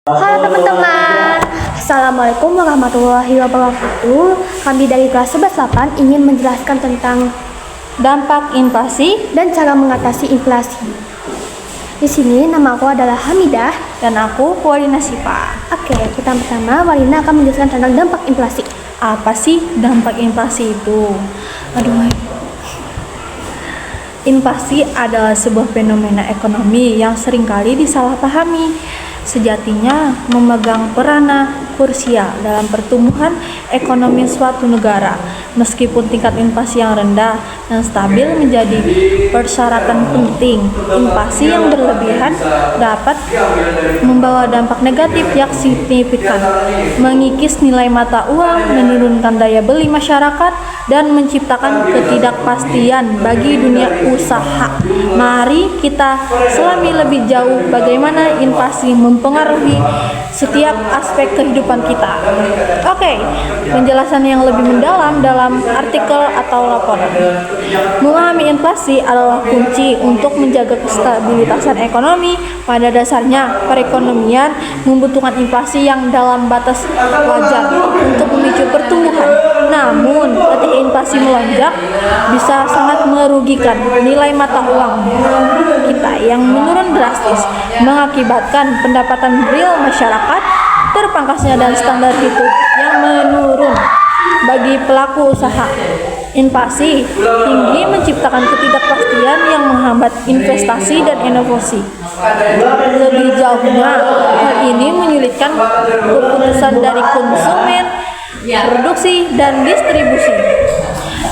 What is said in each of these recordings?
Halo teman-teman, Assalamualaikum warahmatullahi wabarakatuh. Kami dari kelas 11-8 ingin menjelaskan tentang dampak inflasi dan cara mengatasi inflasi. Di sini nama aku adalah Hamidah dan aku Warina Sipa. Oke, pertama Warina akan menjelaskan tentang dampak inflasi. Apa sih dampak inflasi itu? Inflasi adalah sebuah fenomena ekonomi yang seringkali disalahpahami. Sejatinya memegang peranan krusial dalam pertumbuhan ekonomi suatu negara. Meskipun tingkat inflasi yang rendah dan stabil menjadi persyaratan penting, inflasi yang berlebihan dapat membawa dampak negatif yang signifikan, mengikis nilai mata uang, menurunkan daya beli masyarakat, dan menciptakan ketidakpastian bagi dunia usaha. Mari kita selami lebih jauh bagaimana inflasi mempengaruhi setiap aspek kehidupan kita. Oke, penjelasan yang lebih mendalam dalam artikel atau laporan. Memahami inflasi adalah kunci untuk menjaga kestabilitasan ekonomi. Pada dasarnya, perekonomian membutuhkan inflasi yang dalam batas wajar untuk memicu pertumbuhan. Namun, ketika inflasi melonjak, bisa sangat merugikan nilai mata uang kita yang menurun drastis, mengakibatkan pendapatan real masyarakat terpangkasnya dan standar hidup yang menurun bagi pelaku usaha. Inflasi tinggi menciptakan ketidakpastian yang menghambat investasi dan inovasi. Lebih jauhnya, hal ini menyulitkan keputusan dari konsumen, produksi, dan distribusi,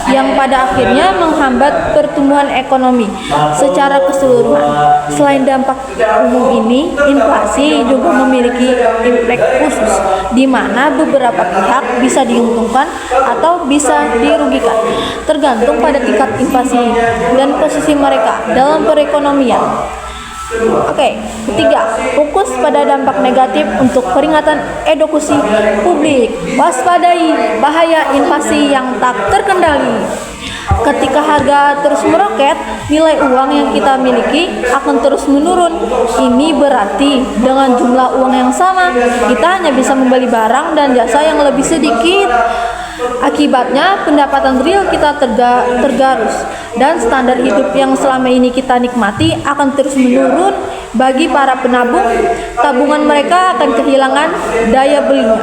yang pada akhirnya menghambat pertumbuhan ekonomi secara keseluruhan. Selain dampak umum ini, inflasi juga memiliki efek khusus, di mana beberapa pihak bisa diuntungkan atau bisa dirugikan, tergantung pada tingkat inflasi dan posisi mereka dalam perekonomian. Oke, ketiga, fokus pada dampak negatif untuk peringatan edukasi publik. Waspadai bahaya inflasi yang tak terkendali. Ketika harga terus meroket, nilai uang yang kita miliki akan terus menurun. Ini berarti dengan jumlah uang yang sama, kita hanya bisa membeli barang dan jasa yang lebih sedikit. Akibatnya pendapatan real kita tergerus dan standar hidup yang selama ini kita nikmati akan terus menurun. Bagi para penabung, tabungan mereka akan kehilangan daya belinya.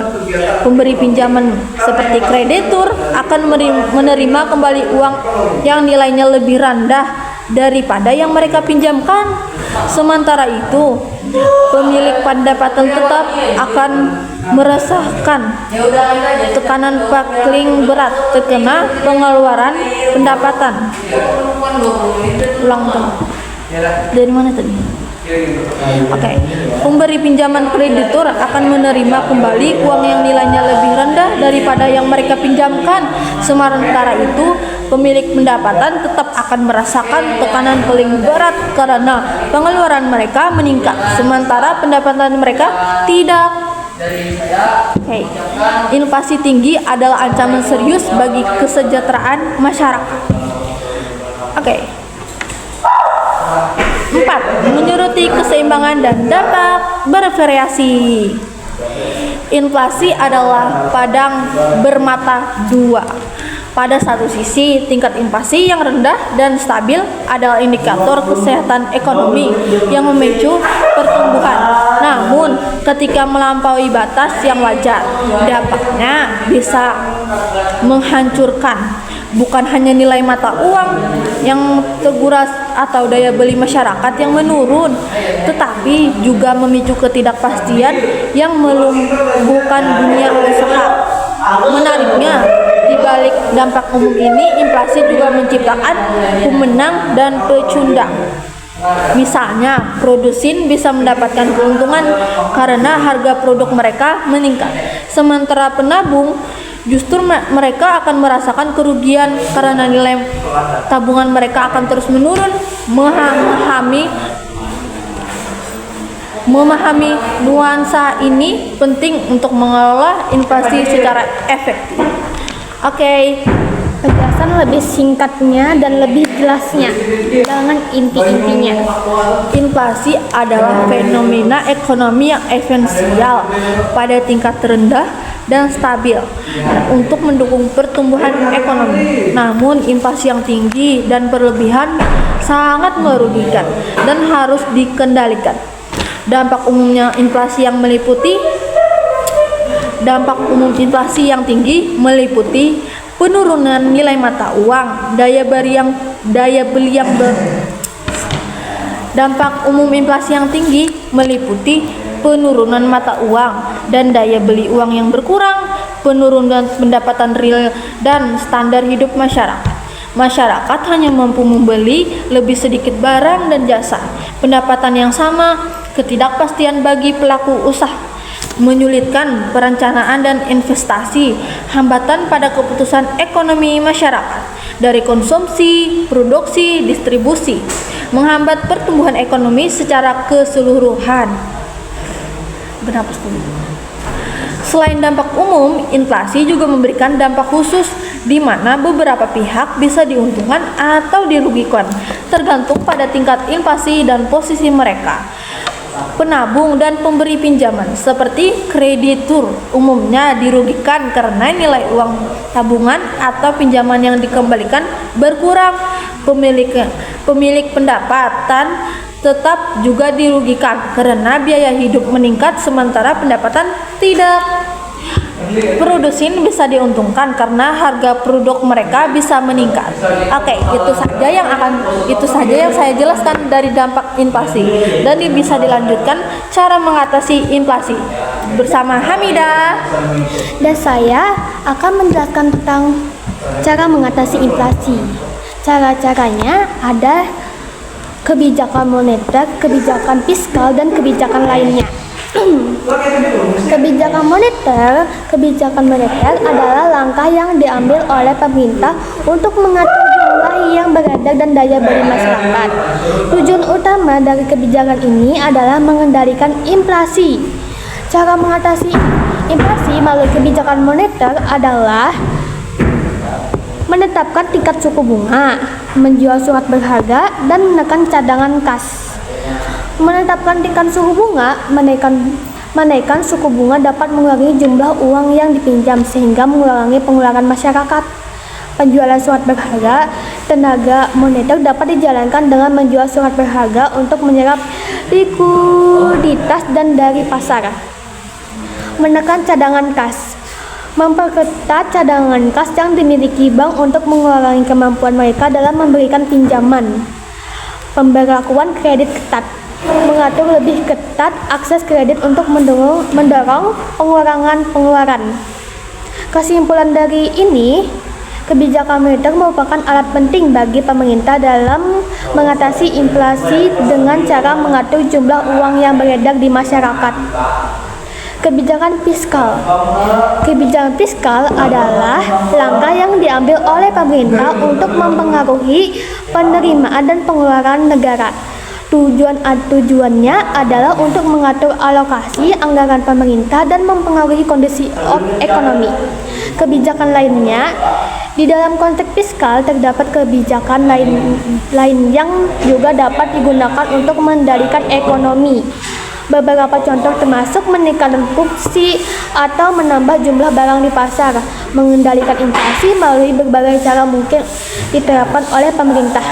Pemberi pinjaman seperti kreditur akan menerima kembali uang yang nilainya lebih rendah daripada yang mereka pinjamkan. Sementara itu, pemilik pendapatan tetap akan merasakan tekanan paling berat terkena pengeluaran pendapatan. Dari mana tadi? Oke, pemberi pinjaman kreditur akan menerima kembali uang yang nilainya lebih rendah daripada yang mereka pinjamkan. Sementara itu, pemilik pendapatan tetap akan merasakan tekanan paling berat karena pengeluaran mereka meningkat, sementara pendapatan mereka tidak. Inflasi tinggi adalah ancaman serius bagi kesejahteraan masyarakat. 4. Menyoroti keseimbangan dan dampak bervariasi. Inflasi adalah pedang bermata dua. Pada satu sisi, tingkat inflasi yang rendah dan stabil adalah indikator kesehatan ekonomi yang memicu pertumbuhan. Namun, ketika melampaui batas yang wajar, dampaknya bisa menghancurkan bukan hanya nilai mata uang yang terkuras atau daya beli masyarakat yang menurun, tetapi juga memicu ketidakpastian yang melumpuhkan dunia usaha. Menariknya, di balik dampak umum ini, inflasi juga menciptakan pemenang dan pecundang. Misalnya, produsen bisa mendapatkan keuntungan karena harga produk mereka meningkat, sementara penabung justru mereka akan merasakan kerugian karena nilai tabungan mereka akan terus menurun. Memahami nuansa ini penting untuk mengelola inflasi secara efektif. Penjelasan lebih singkatnya dan lebih jelasnya dengan inti-intinya. Inflasi adalah fenomena ekonomi yang esensial pada tingkat rendah dan stabil untuk mendukung pertumbuhan ekonomi. Namun, inflasi yang tinggi dan berlebihan sangat merugikan dan harus dikendalikan. Dampak umum inflasi yang tinggi meliputi penurunan nilai mata uang, Dampak umum inflasi yang tinggi meliputi penurunan mata uang dan daya beli uang yang berkurang, penurunan pendapatan real dan standar hidup masyarakat. Masyarakat hanya mampu membeli lebih sedikit barang dan jasa. Pendapatan yang sama, ketidakpastian bagi pelaku usaha, menyulitkan perencanaan dan investasi, hambatan pada keputusan ekonomi masyarakat dari konsumsi, produksi, distribusi, menghambat pertumbuhan ekonomi secara keseluruhan. Selain dampak umum, inflasi juga memberikan dampak khusus di mana beberapa pihak bisa diuntungkan atau dirugikan, tergantung pada tingkat inflasi dan posisi mereka. Penabung dan pemberi pinjaman seperti kreditur umumnya dirugikan karena nilai uang tabungan atau pinjaman yang dikembalikan berkurang. Pemilik pendapatan tetap juga dirugikan karena biaya hidup meningkat sementara pendapatan tidak. Produsen bisa diuntungkan karena harga produk mereka bisa meningkat. Oke, itu saja yang saya jelaskan dari dampak inflasi. Dan bisa dilanjutkan cara mengatasi inflasi bersama Hamidah. Dan saya akan menjelaskan tentang cara mengatasi inflasi. Cara-caranya ada kebijakan moneter, kebijakan fiskal, dan kebijakan lainnya. Kebijakan moneter adalah langkah yang diambil oleh pemerintah untuk mengatur jumlah yang beredar dan daya beli masyarakat. Tujuan utama dari kebijakan ini adalah mengendalikan inflasi. Cara mengatasi inflasi melalui kebijakan moneter adalah menetapkan tingkat suku bunga, menjual surat berharga, dan menekan cadangan kas. Menetapkan tingkat suku bunga, menaikkan suku bunga dapat mengurangi jumlah uang yang dipinjam sehingga mengurangi pengeluaran masyarakat. Penjualan surat berharga, tenaga moneter dapat dijalankan dengan menjual surat berharga untuk menyerap likuiditas dan dari pasar. Menekan cadangan kas, memperketat cadangan kas yang dimiliki bank untuk mengurangi kemampuan mereka dalam memberikan pinjaman. Pemberlakuan kredit ketat, mengatur lebih ketat akses kredit untuk mendorong pengurangan pengeluaran. Kesimpulan dari ini, kebijakan moneter merupakan alat penting bagi pemerintah dalam mengatasi inflasi dengan cara mengatur jumlah uang yang beredar di masyarakat. Kebijakan fiskal. Kebijakan fiskal adalah langkah yang diambil oleh pemerintah untuk mempengaruhi penerimaan dan pengeluaran negara. Tujuannya adalah untuk mengatur alokasi anggaran pemerintah dan mempengaruhi kondisi ekonomi. Kebijakan lainnya, di dalam konteks fiskal terdapat kebijakan lain yang juga dapat digunakan untuk mengendalikan ekonomi. Beberapa contoh termasuk meningkatkan produksi atau menambah jumlah barang di pasar, mengendalikan inflasi melalui berbagai cara mungkin diterapkan oleh pemerintah.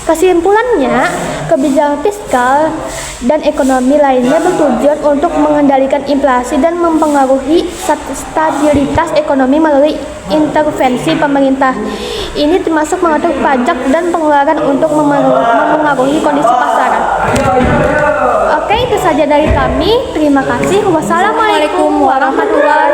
Kesimpulannya, kebijakan fiskal dan ekonomi lainnya bertujuan untuk mengendalikan inflasi dan mempengaruhi stabilitas ekonomi melalui intervensi pemerintah. Ini termasuk mengatur pajak dan pengeluaran untuk mempengaruhi kondisi pasaran. Oke, itu saja dari kami. Terima kasih. Wassalamualaikum warahmatullahi